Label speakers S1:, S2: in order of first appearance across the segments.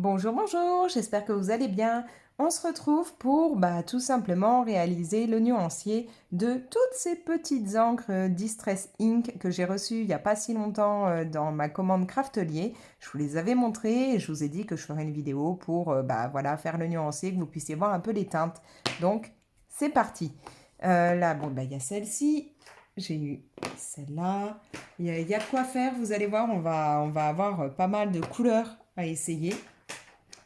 S1: Bonjour, bonjour, j'espère que vous allez bien. On se retrouve pour tout simplement réaliser le nuancier de toutes ces petites encres Distress Ink que j'ai reçues il n'y a pas si longtemps dans ma commande Craftelier. Je vous les avais montrées et je vous ai dit que je ferais une vidéo pour voilà, faire le nuancier, que vous puissiez voir un peu les teintes. Donc, c'est parti. Là, bon, il y a celle-ci. J'ai eu celle-là. Il y a de quoi faire, vous allez voir, on va avoir pas mal de couleurs à essayer.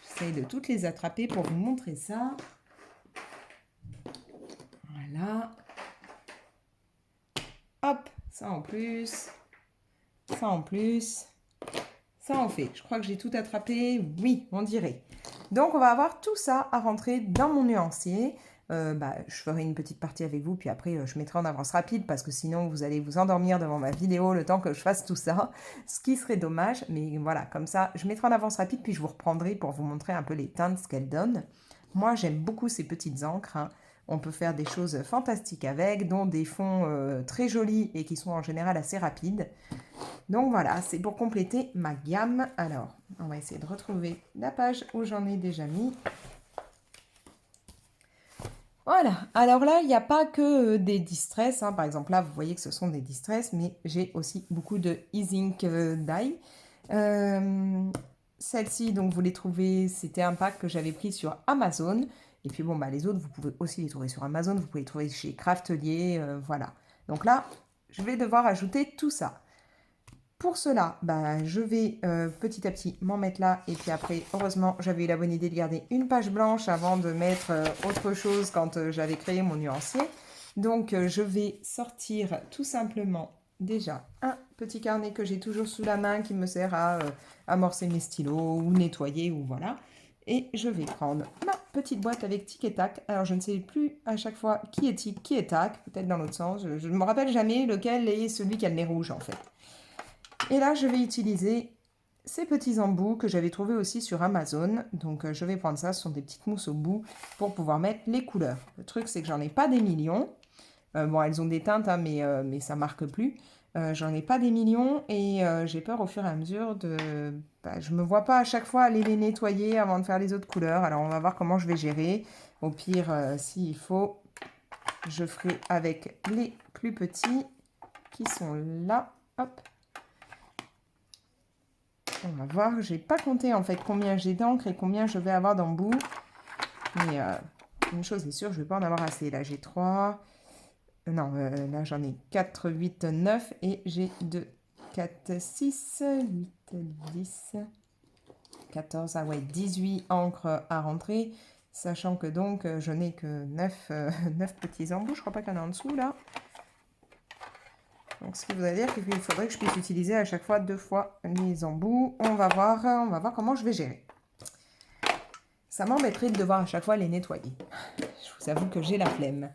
S1: J'essaye de toutes les attraper pour vous montrer ça. Voilà. Hop, ça en plus. Ça en plus. Ça en fait. Je crois que j'ai tout attrapé. Oui, on dirait. Donc, on va avoir tout ça à rentrer dans mon nuancier. Je ferai une petite partie avec vous, puis après, je mettrai en avance rapide parce que sinon, vous allez vous endormir devant ma vidéo le temps que je fasse tout ça, ce qui serait dommage. Mais voilà, comme ça, je mettrai en avance rapide, puis je vous reprendrai pour vous montrer un peu les teintes, ce qu'elles donnent. Moi, j'aime beaucoup ces petites encres, hein. On peut faire des choses fantastiques avec, dont des fonds très jolis et qui sont en général assez rapides. Donc voilà, c'est pour compléter ma gamme. Alors, on va essayer de retrouver la page où j'en ai déjà mis. Voilà, alors là, il n'y a pas que des distress, hein. Par exemple, là, vous voyez que ce sont des distress, mais j'ai aussi beaucoup de Easing Die. Celle-ci, donc, vous les trouvez, c'était un pack que j'avais pris sur Amazon. Et puis, bon, les autres, vous pouvez aussi les trouver sur Amazon, vous pouvez les trouver chez Craftelier, voilà. Donc là, je vais devoir ajouter tout ça. Pour cela, je vais petit à petit m'en mettre là. Et puis après, heureusement, j'avais eu la bonne idée de garder une page blanche avant de mettre autre chose quand j'avais créé mon nuancier. Donc, je vais sortir tout simplement déjà un petit carnet que j'ai toujours sous la main qui me sert à amorcer mes stylos ou nettoyer ou voilà. Et je vais prendre ma petite boîte avec tic et tac. Alors, je ne sais plus à chaque fois qui est tic, qui est tac. Peut-être dans l'autre sens. Je ne me rappelle jamais lequel est celui qui a le nez rouge en fait. Et là, je vais utiliser ces petits embouts que j'avais trouvés aussi sur Amazon. Donc, je vais prendre ça, ce sont des petites mousses au bout pour pouvoir mettre les couleurs. Le truc, c'est que j'en ai pas des millions. Bon, elles ont des teintes, hein, mais ça marque plus. J'en ai pas des millions et j'ai peur au fur et à mesure de... je me vois pas à chaque fois aller les nettoyer avant de faire les autres couleurs. Alors, on va voir comment je vais gérer. Au pire, s'il faut, je ferai avec les plus petits qui sont là. Hop. On va voir, j'ai pas compté en fait combien j'ai d'encre et combien je vais avoir d'embouts. Mais une chose est sûre, je vais pas en avoir assez. Là j'ai 3. Non, là j'en ai 4, 8, 9 et j'ai 2, 4, 6, 8, 10, 14, ah ouais, 18 encres à rentrer. Sachant que donc je n'ai que 9, 9 petits embouts. Je crois pas qu'il y en a en dessous là. Donc, ce qui voudrait dire qu'il faudrait que je puisse utiliser à chaque fois 2 fois les embouts. On va voir comment je vais gérer. Ça m'embêterait de devoir à chaque fois les nettoyer. Je vous avoue que j'ai la flemme.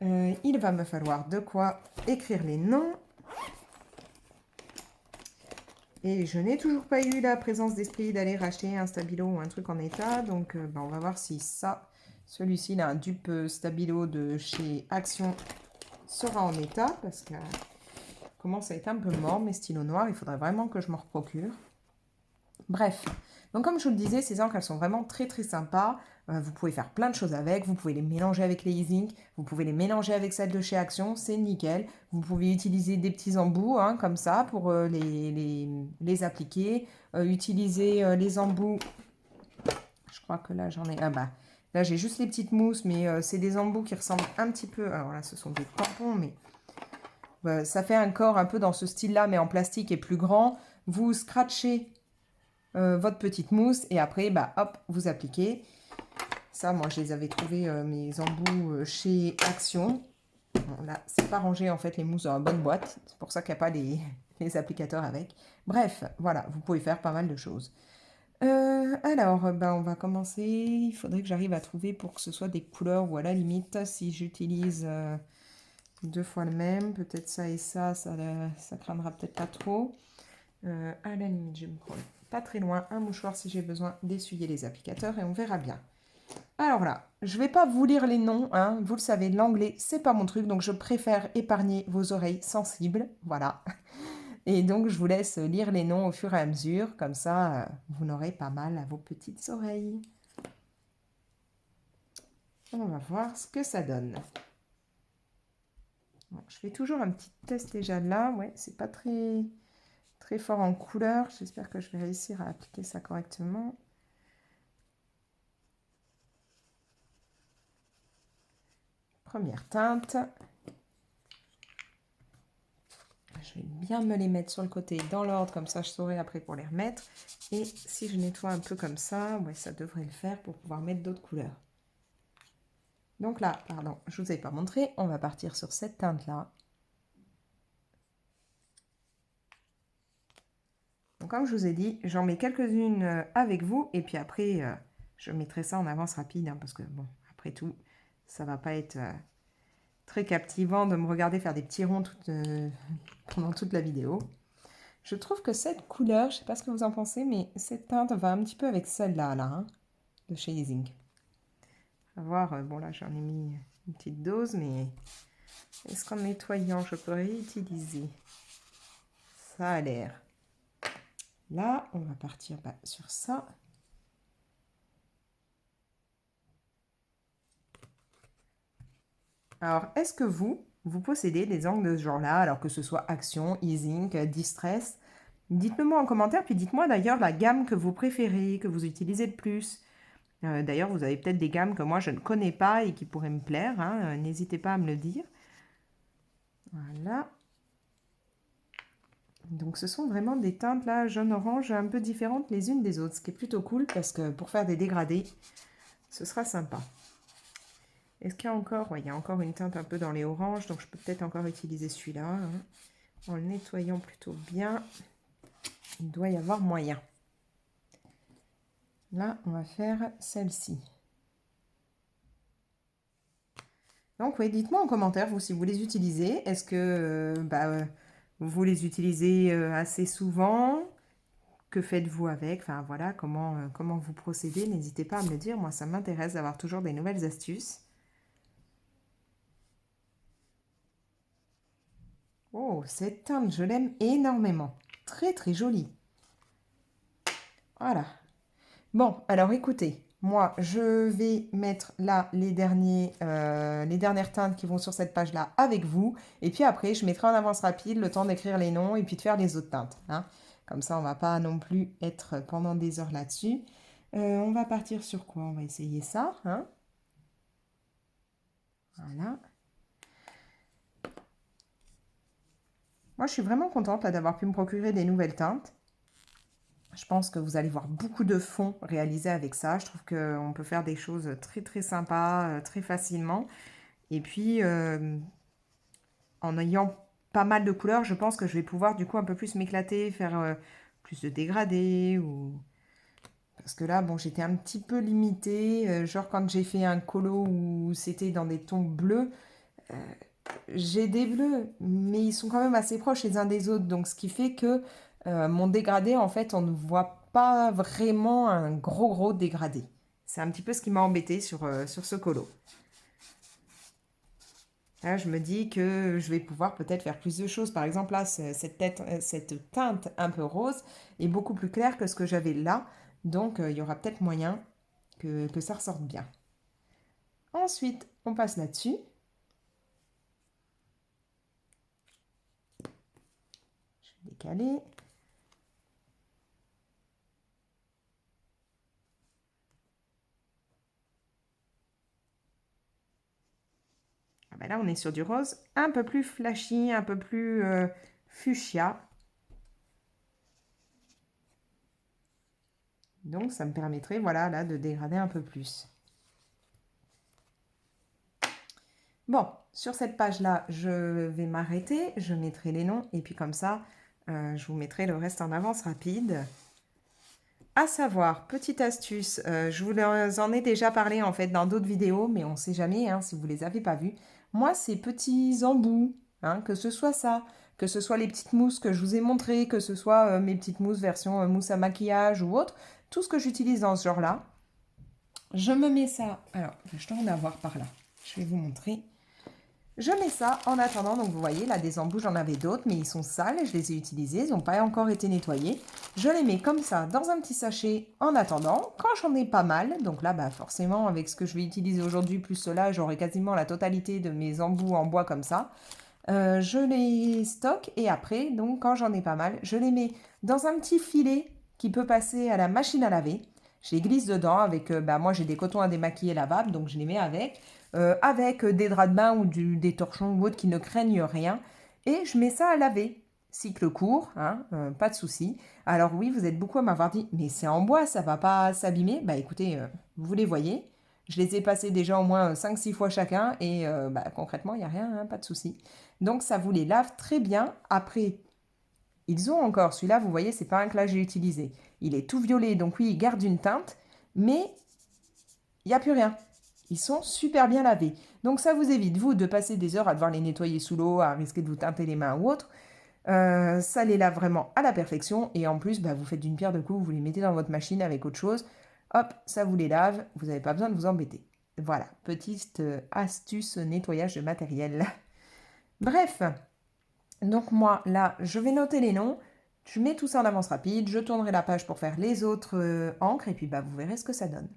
S1: Il va me falloir de quoi écrire les noms. Et je n'ai toujours pas eu la présence d'esprit d'aller racheter un stabilo ou un truc en état. Donc, on va voir si ça, celui-ci, là, un dupe stabilo de chez Action, sera en état. Parce que commence à être un peu mort, mes stylos noirs. Il faudrait vraiment que je m'en reprocure. Bref, donc comme je vous le disais, ces encres, elles sont vraiment très très sympas. Vous pouvez faire plein de choses avec. Vous pouvez les mélanger avec les Easing. Vous pouvez les mélanger avec celles de chez Action. C'est nickel. Vous pouvez utiliser des petits embouts, hein, comme ça, pour les appliquer. Utiliser les embouts. Je crois que là, j'en ai... là, j'ai juste les petites mousses, mais c'est des embouts qui ressemblent un petit peu... Alors là, ce sont des tampons, mais... ça fait un corps un peu dans ce style-là, mais en plastique et plus grand. Vous scratchez votre petite mousse et après, hop, vous appliquez. Ça, moi, je les avais trouvés, mes embouts, chez Action. Bon, là, c'est pas rangé, en fait, les mousses dans la bonne boîte. C'est pour ça qu'il n'y a pas les applicateurs avec. Bref, voilà, vous pouvez faire pas mal de choses. Alors, on va commencer. Il faudrait que j'arrive à trouver pour que ce soit des couleurs ou à la limite, si j'utilise 2 fois le même, peut-être ça et ça craindra peut-être pas trop. À la limite, je me prends pas très loin un mouchoir si j'ai besoin d'essuyer les applicateurs et on verra bien. Alors là, je vais pas vous lire les noms, hein, vous le savez, l'anglais c'est pas mon truc, donc je préfère épargner vos oreilles sensibles, voilà. Et donc, je vous laisse lire les noms au fur et à mesure. Comme ça, vous n'aurez pas mal à vos petites oreilles. On va voir ce que ça donne. Bon, je fais toujours un petit test déjà là. Ouais, c'est pas très fort en couleur. J'espère que je vais réussir à appliquer ça correctement. Première teinte. Je vais bien me les mettre sur le côté dans l'ordre, comme ça je saurai après pour les remettre. Et si je nettoie un peu comme ça, ouais, ça devrait le faire pour pouvoir mettre d'autres couleurs. Donc là, pardon, je ne vous ai pas montré, on va partir sur cette teinte-là. Donc comme je vous ai dit, j'en mets quelques-unes avec vous, et puis après, je mettrai ça en avance rapide, hein, parce que bon, après tout, ça va pas être très captivant de me regarder faire des petits ronds pendant toute la vidéo. Je trouve que cette couleur, je ne sais pas ce que vous en pensez, mais cette teinte va un petit peu avec celle-là, là, hein, de chez Ising. On va voir, bon là j'en ai mis une petite dose, mais est-ce qu'en nettoyant je peux réutiliser? Ça a l'air. Là, on va partir sur ça. Alors, est-ce que vous possédez des angles de ce genre-là, alors que ce soit Action, Ising, Distress? Dites-le moi en commentaire, puis dites-moi d'ailleurs la gamme que vous préférez, que vous utilisez le plus. D'ailleurs, vous avez peut-être des gammes que moi je ne connais pas et qui pourraient me plaire, hein. N'hésitez pas à me le dire. Voilà. Donc ce sont vraiment des teintes là, jaune-orange, un peu différentes les unes des autres, ce qui est plutôt cool parce que pour faire des dégradés, ce sera sympa. Est-ce qu'il y a encore? Ouais, il y a encore une teinte un peu dans les oranges, donc je peux peut-être encore utiliser celui-là, hein. En le nettoyant plutôt bien, il doit y avoir moyen. Là, on va faire celle-ci. Donc oui, dites-moi en commentaire, vous, si vous les utilisez. Est-ce que vous les utilisez assez souvent? Que faites-vous avec? Enfin voilà, comment vous procédez? N'hésitez pas à me le dire. Moi, ça m'intéresse d'avoir toujours des nouvelles astuces. Oh, cette teinte, je l'aime énormément. Très, très jolie. Voilà. Bon, alors écoutez, moi, je vais mettre là les dernières teintes qui vont sur cette page-là avec vous. Et puis après, je mettrai en avance rapide le temps d'écrire les noms et puis de faire les autres teintes, hein. Comme ça, on ne va pas non plus être pendant des heures là-dessus. On va partir sur quoi? On va essayer ça, hein. Voilà. Moi, je suis vraiment contente d'avoir pu me procurer des nouvelles teintes. Je pense que vous allez voir beaucoup de fonds réalisés avec ça. Je trouve qu'on peut faire des choses très très sympas, très facilement. Et puis, en ayant pas mal de couleurs, je pense que je vais pouvoir du coup un peu plus m'éclater, faire plus de dégradés. Parce que là, bon, j'étais un petit peu limitée. Genre quand j'ai fait un colo où c'était dans des tons bleus, j'ai des bleus, mais ils sont quand même assez proches les uns des autres. Donc, ce qui fait que mon dégradé, en fait, on ne voit pas vraiment un gros dégradé. C'est un petit peu ce qui m'a embêté sur ce colo. Là, je me dis que je vais pouvoir peut-être faire plus de choses. Par exemple, là, cette teinte un peu rose est beaucoup plus claire que ce que j'avais là. Donc, il y aura peut-être moyen que ça ressorte bien. Ensuite, on passe là-dessus. Je vais décaler. Ah ben là, on est sur du rose un peu plus flashy, un peu plus fuchsia. Donc, ça me permettrait, voilà, là, de dégrader un peu plus. Bon, sur cette page-là, je vais m'arrêter. Je mettrai les noms et puis comme ça, je vous mettrai le reste en avance rapide. À savoir, petite astuce, je vous en ai déjà parlé en fait dans d'autres vidéos, mais on ne sait jamais hein, si vous ne les avez pas vues. Moi, ces petits embouts, hein, que ce soit ça, que ce soit les petites mousses que je vous ai montrées, que ce soit mes petites mousses version mousse à maquillage ou autre, tout ce que j'utilise dans ce genre-là, je me mets ça. Alors, je dois en avoir par là. Je vais vous montrer. Je mets ça en attendant, donc vous voyez là des embouts, j'en avais d'autres, mais ils sont sales, je les ai utilisés, ils n'ont pas encore été nettoyés. Je les mets comme ça dans un petit sachet en attendant. Quand j'en ai pas mal, donc là bah, forcément avec ce que je vais utiliser aujourd'hui plus cela, j'aurai quasiment la totalité de mes embouts en bois comme ça. Je les stocke et après, donc quand j'en ai pas mal, je les mets dans un petit filet qui peut passer à la machine à laver. Je les glisse dedans avec, bah, moi j'ai des cotons à démaquiller lavables, donc je les mets avec des draps de bain ou des torchons ou autres qui ne craignent rien. Et je mets ça à laver. Cycle court, hein, pas de souci. Alors oui, vous êtes beaucoup à m'avoir dit, mais c'est en bois, ça va pas s'abîmer. Bah écoutez, vous les voyez. Je les ai passés déjà au moins 5-6 fois chacun et bah, concrètement, il n'y a rien, hein, pas de souci. Donc ça vous les lave très bien. Après, ils ont encore, celui-là, vous voyez, c'est pas un que là j'ai utilisé. Il est tout violet, donc oui, il garde une teinte, mais il n'y a plus rien. Ils sont super bien lavés. Donc ça vous évite, vous, de passer des heures à devoir les nettoyer sous l'eau, à risquer de vous teinter les mains ou autre. Ça les lave vraiment à la perfection. Et en plus, bah, vous faites d'une pierre deux coups, vous les mettez dans votre machine avec autre chose. Hop, ça vous les lave. Vous n'avez pas besoin de vous embêter. Voilà, petite astuce nettoyage de matériel. Bref, donc moi, là, je vais noter les noms. Je mets tout ça en avance rapide. Je tournerai la page pour faire les autres encres. Et puis, bah, vous verrez ce que ça donne.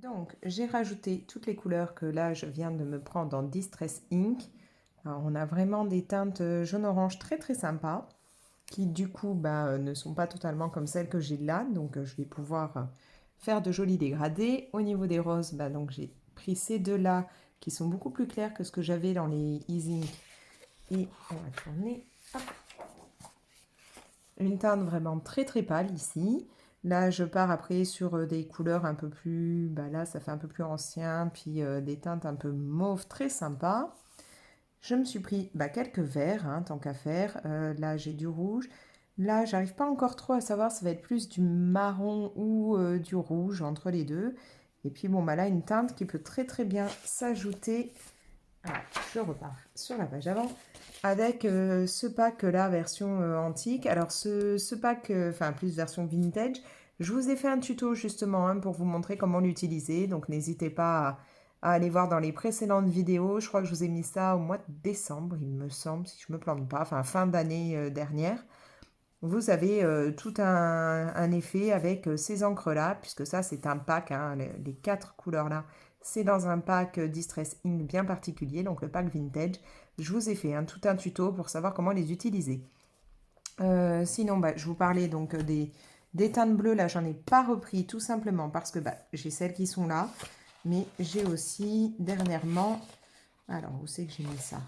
S1: Donc, j'ai rajouté toutes les couleurs que là, je viens de me prendre en Distress Ink. Alors, on a vraiment des teintes jaune-orange très très sympas qui du coup bah, ne sont pas totalement comme celles que j'ai là. Donc, je vais pouvoir faire de jolis dégradés. Au niveau des roses, bah, donc j'ai pris ces deux-là qui sont beaucoup plus clairs que ce que j'avais dans les Easy Ink. Et on va tourner. Hop. Une teinte vraiment très très pâle ici. Là, je pars après sur des couleurs un peu plus... Bah là, ça fait un peu plus ancien, puis des teintes un peu mauve, très sympa. Je me suis pris bah, quelques verts, hein, tant qu'à faire. Là, j'ai du rouge. Là, j'arrive pas encore trop à savoir, ça va être plus du marron ou du rouge, entre les deux. Et puis, bon, bah là, une teinte qui peut très très bien s'ajouter Voilà, je repars sur la page avant avec ce pack là, version antique. Alors ce pack, enfin plus version vintage, je vous ai fait un tuto justement pour vous montrer comment l'utiliser. Donc n'hésitez pas à aller voir dans les précédentes vidéos. Je crois que je vous ai mis ça au mois de décembre, il me semble, si je ne me plante pas, enfin fin d'année dernière. Vous avez tout un effet avec ces encres-là, puisque ça c'est un pack, hein, les 4 couleurs-là, c'est dans un pack Distress Ink bien particulier, donc le pack vintage. Je vous ai fait tout un tuto pour savoir comment les utiliser. Sinon, je vous parlais donc des teintes bleues, là j'en ai pas repris tout simplement parce que j'ai celles qui sont là, mais j'ai aussi dernièrement, alors où c'est que j'ai mis ça?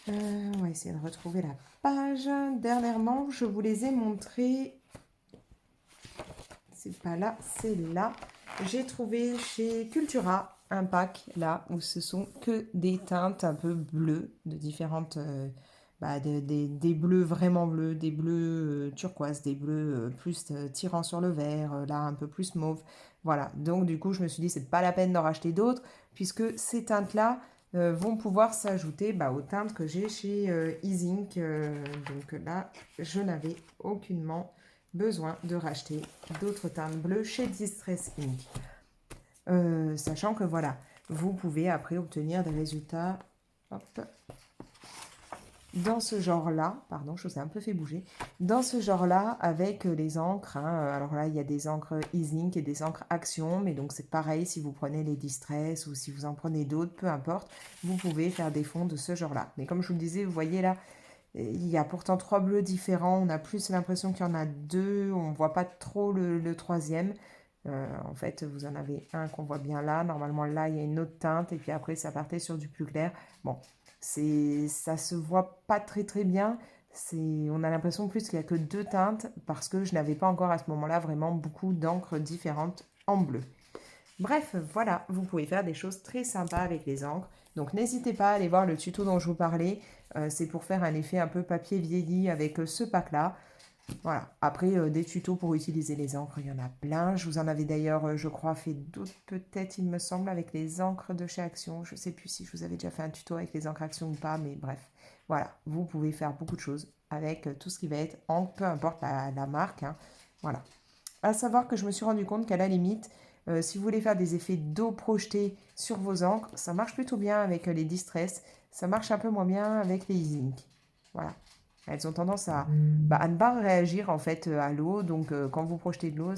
S1: On va essayer de retrouver la page. Dernièrement, je vous les ai montrés. C'est pas là, c'est là. J'ai trouvé chez Cultura un pack là où ce sont que des teintes un peu bleues de différentes. Des bleus vraiment bleus, des bleus turquoise, des bleus plus tirant sur le vert, là un peu plus mauve. Voilà, donc du coup je me suis dit c'est pas la peine d'en racheter d'autres puisque ces teintes-là vont pouvoir s'ajouter aux teintes que j'ai chez Easink. Donc là, je n'avais aucunement besoin de racheter d'autres teintes bleues chez Distress Ink. Sachant que voilà, vous pouvez après obtenir des résultats dans ce genre-là, pardon, je vous ai un peu fait bouger, dans ce genre-là avec les encres. Alors là, il y a des encres Easink et des encres Action, mais donc c'est pareil si vous prenez les Distress ou si vous en prenez d'autres, peu importe, vous pouvez faire des fonds de ce genre-là. Mais comme je vous le disais, vous voyez là, il y a pourtant 3 bleus différents, on a plus l'impression qu'il y en a 2, on ne voit pas trop le troisième. En fait, vous en avez un qu'on voit bien là. Normalement, là, il y a une autre teinte. Et puis après, ça partait sur du plus clair. Bon, ça se voit pas très très bien. On a l'impression plus qu'il n'y a que 2 teintes parce que je n'avais pas encore à ce moment-là vraiment beaucoup d'encres différentes en bleu. Bref, voilà, vous pouvez faire des choses très sympas avec les encres. Donc n'hésitez pas à aller voir le tuto dont je vous parlais. C'est pour faire un effet un peu papier vieilli avec ce pack-là. Voilà. Après, des tutos pour utiliser les encres, il y en a plein. Je vous en avais d'ailleurs, je crois, fait d'autres peut-être, il me semble, avec les encres de chez Action. Je ne sais plus si je vous avais déjà fait un tuto avec les encres Action ou pas, mais bref. Voilà, vous pouvez faire beaucoup de choses avec tout ce qui va être encre, peu importe la marque. Voilà. À savoir que je me suis rendu compte qu'à la limite, si vous voulez faire des effets d'eau projetée sur vos encres, ça marche plutôt bien avec les Distress. Ça marche un peu moins bien avec les Ink. Voilà. Elles ont tendance à ne pas réagir en fait à l'eau. Donc quand vous projetez de l'eau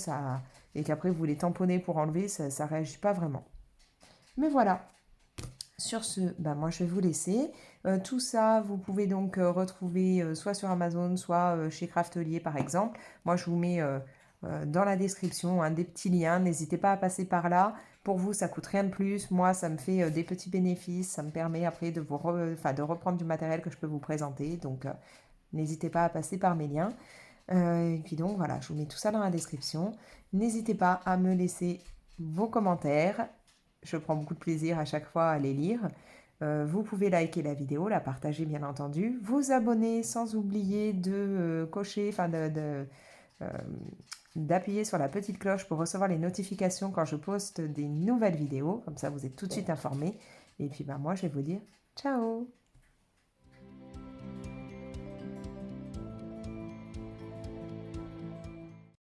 S1: et qu'après vous les tamponnez pour enlever, ça ne réagit pas vraiment. Mais voilà. Sur ce, moi je vais vous laisser. Tout ça, vous pouvez donc retrouver soit sur Amazon, soit chez Craftelier par exemple. Moi je vous mets dans la description des petits liens. N'hésitez pas à passer par là. Pour vous, ça coûte rien de plus. Moi, ça me fait des petits bénéfices. Ça me permet après de reprendre du matériel que je peux vous présenter. Donc, n'hésitez pas à passer par mes liens. Et puis donc, voilà, je vous mets tout ça dans la description. N'hésitez pas à me laisser vos commentaires. Je prends beaucoup de plaisir à chaque fois à les lire. Vous pouvez liker la vidéo, la partager bien entendu. Vous abonner sans oublier de cocher, d'appuyer sur la petite cloche pour recevoir les notifications quand je poste des nouvelles vidéos. Comme ça, vous êtes tout de suite informés. Et puis, moi, je vais vous dire ciao!